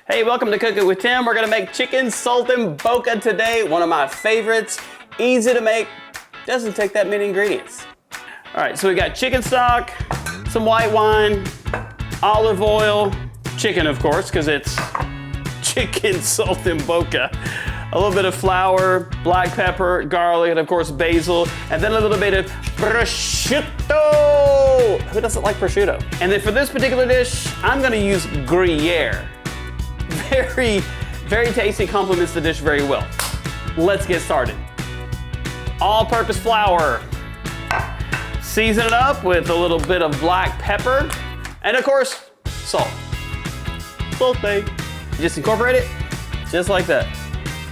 Hey, welcome to Cook It with Tim. We're gonna make chicken saltimbocca today. One of my favorites, easy to make, doesn't take that many ingredients. All right, so we got chicken stock, some white wine, olive oil, chicken of course, because it's chicken saltimbocca. A little bit of flour, black pepper, garlic, and of course basil, and then a little bit of prosciutto. Who doesn't like prosciutto? And then for this particular dish, I'm gonna use Gruyere. Very, very tasty, complements the dish very well. Let's get started. All-purpose flour. Season it up with a little bit of black pepper, and of course, salt. Sauté. Just incorporate it, just like that.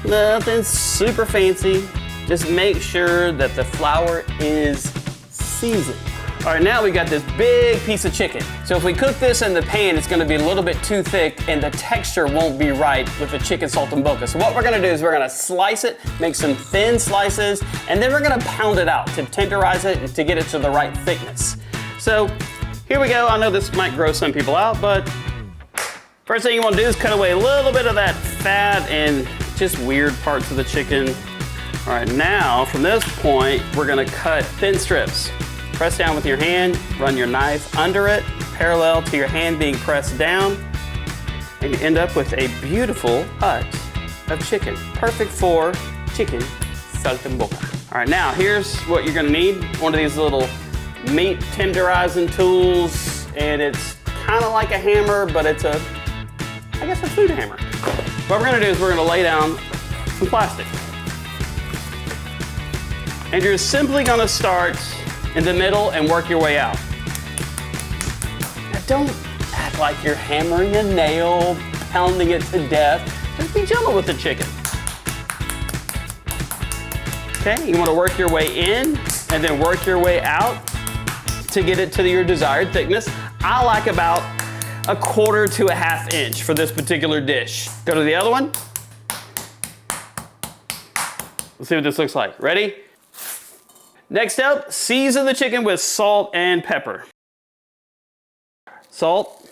Nothing super fancy. Just make sure that the flour is seasoned. All right, now we got this big piece of chicken. So if we cook this in the pan, it's gonna be a little bit too thick and the texture won't be right with the chicken saltimbocca. So what we're gonna do is we're gonna slice it, make some thin slices, and then we're gonna pound it out to tenderize it and to get it to the right thickness. So here we go. I know this might gross some people out, but first thing you wanna do is cut away a little bit of that fat and just weird parts of the chicken. All right, now from this point, we're gonna cut thin strips. Press down with your hand, run your knife under it, parallel to your hand being pressed down, and you end up with a beautiful cut of chicken. Perfect for chicken saltimbocca. All right, now here's what you're gonna need. One of these little meat tenderizing tools, and it's kind of like a hammer, but it's a food hammer. What we're gonna do is we're gonna lay down some plastic. And you're simply gonna start in the middle and work your way out. Now don't act like you're hammering a nail, pounding it to death. Just be gentle with the chicken. Okay, you wanna work your way in and then work your way out to get it to your desired thickness. I like about 1/4 to 1/2 inch for this particular dish. Go to the other one. Let's see what this looks like. Ready? Next up, season the chicken with salt and pepper. Salt.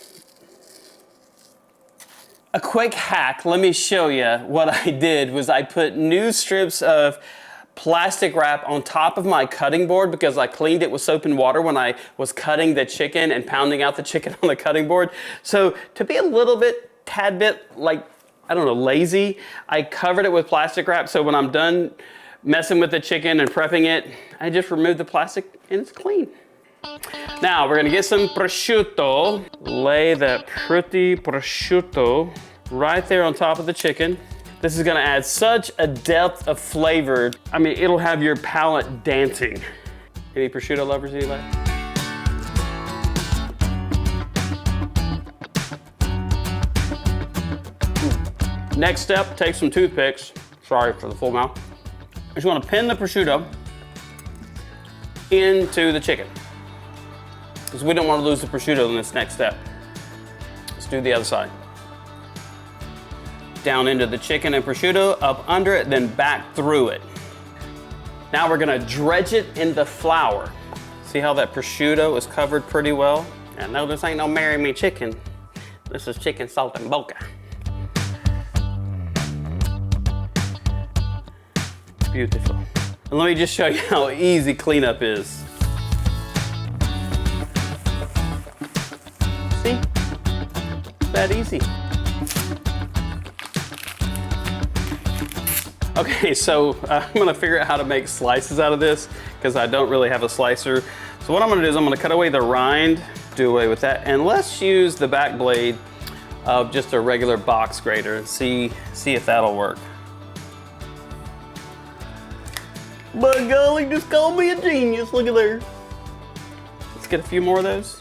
A quick hack, let me show you what I did was I put new strips of plastic wrap on top of my cutting board because I cleaned it with soap and water when I was cutting the chicken and pounding out the chicken on the cutting board. So to be a little bit, tad bit like, I don't know, lazy, I covered it with plastic wrap so when I'm done messing with the chicken and prepping it, I just remove the plastic and it's clean. Now we're gonna get some prosciutto. Lay that pretty prosciutto right there on top of the chicken. This is gonna add such a depth of flavor. I mean, it'll have your palate dancing. Any prosciutto lovers, anybody? Next step, take some toothpicks. Sorry for the full mouth. I just want to pin the prosciutto into the chicken because we don't want to lose the prosciutto in this next step. Let's do the other side. Down into the chicken and prosciutto, up under it, then back through it. Now we're gonna dredge it in the flour. See how that prosciutto is covered pretty well? And no, this ain't no marry me chicken. This is chicken saltimbocca. Beautiful. And let me just show you how easy cleanup is. See? That easy. Okay, so I'm gonna figure out how to make slices out of this because I don't really have a slicer. So what I'm gonna do is I'm gonna cut away the rind, do away with that, and let's use the back blade of just a regular box grater and see if that'll work. By golly, just call me a genius, look at there. Let's get a few more of those.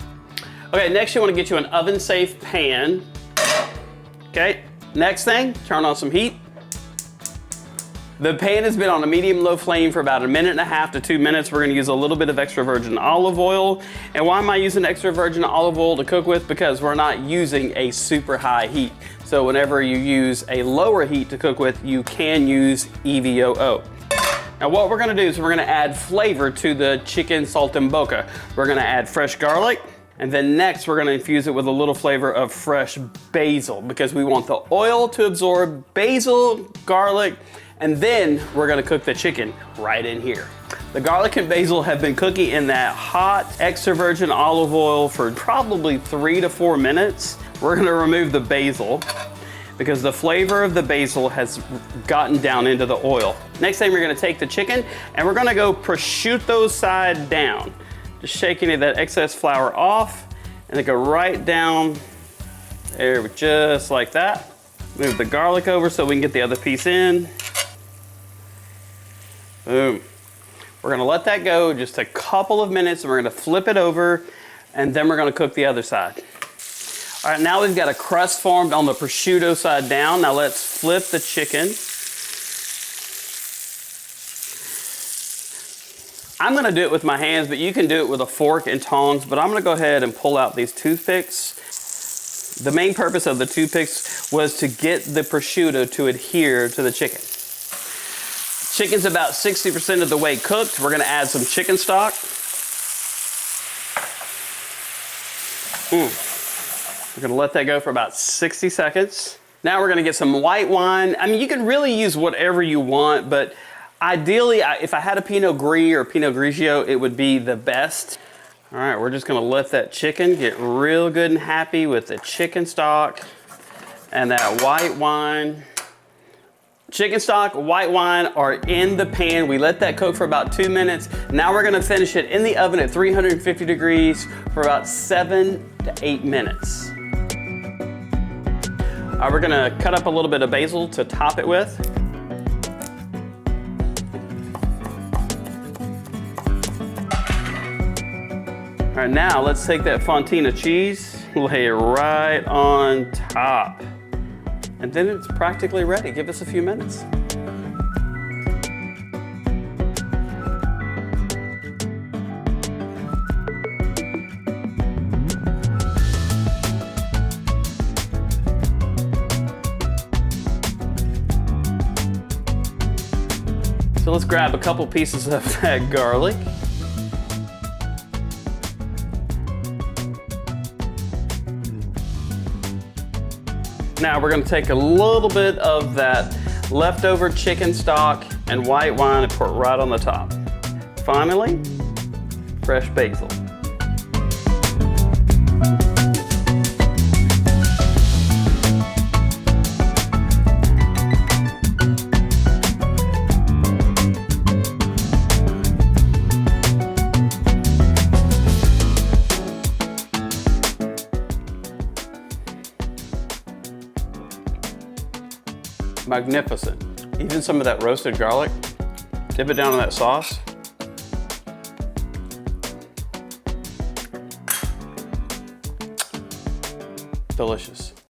Okay, next you wanna get you an oven-safe pan. Okay, next thing, turn on some heat. The pan has been on a medium-low flame for about 1.5 to 2 minutes. We're gonna use a little bit of extra virgin olive oil. And why am I using extra virgin olive oil to cook with? Because we're not using a super high heat. So whenever you use a lower heat to cook with, you can use EVOO. Now what we're gonna do is we're gonna add flavor to the chicken saltimbocca. We're gonna add fresh garlic, And then next, we're gonna infuse it with a little flavor of fresh basil because we want the oil to absorb basil, garlic, and then we're gonna cook the chicken right in here. The garlic and basil have been cooking in that hot extra virgin olive oil for probably 3 to 4 minutes. We're gonna remove the basil because the flavor of the basil has gotten down into the oil. Next thing, we're gonna take the chicken and we're gonna go prosciutto side down. Just shaking that excess flour off and then go right down there, just like that. Move the garlic over so we can get the other piece in. Boom. We're gonna let that go just a couple of minutes and we're gonna flip it over and then we're gonna cook the other side. All right, now we've got a crust formed on the prosciutto side down. Now let's flip the chicken. I'm gonna do it with my hands, but you can do it with a fork and tongs, but I'm gonna go ahead and pull out these toothpicks. The main purpose of the toothpicks was to get the prosciutto to adhere to the chicken. Chicken's about 60% of the way cooked. We're gonna add some chicken stock. We're gonna let that go for about 60 seconds. Now we're gonna get some white wine. I mean, you can really use whatever you want, but ideally, if I had a Pinot Gris or Pinot Grigio, it would be the best. All right, we're just gonna let that chicken get real good and happy with the chicken stock and that white wine. Chicken stock, white wine are in the pan. We let that cook for about 2 minutes. Now we're gonna finish it in the oven at 350 degrees for about 7 to 8 minutes. All right, we're gonna cut up a little bit of basil to top it with. All right, now let's take that fontina cheese, lay it right on top. And then it's practically ready. Give us a few minutes. So let's grab a couple pieces of that garlic. Now we're gonna take a little bit of that leftover chicken stock and white wine and pour it right on the top. Finally, fresh basil. Magnificent. Even some of that roasted garlic, dip it down in that sauce. Delicious.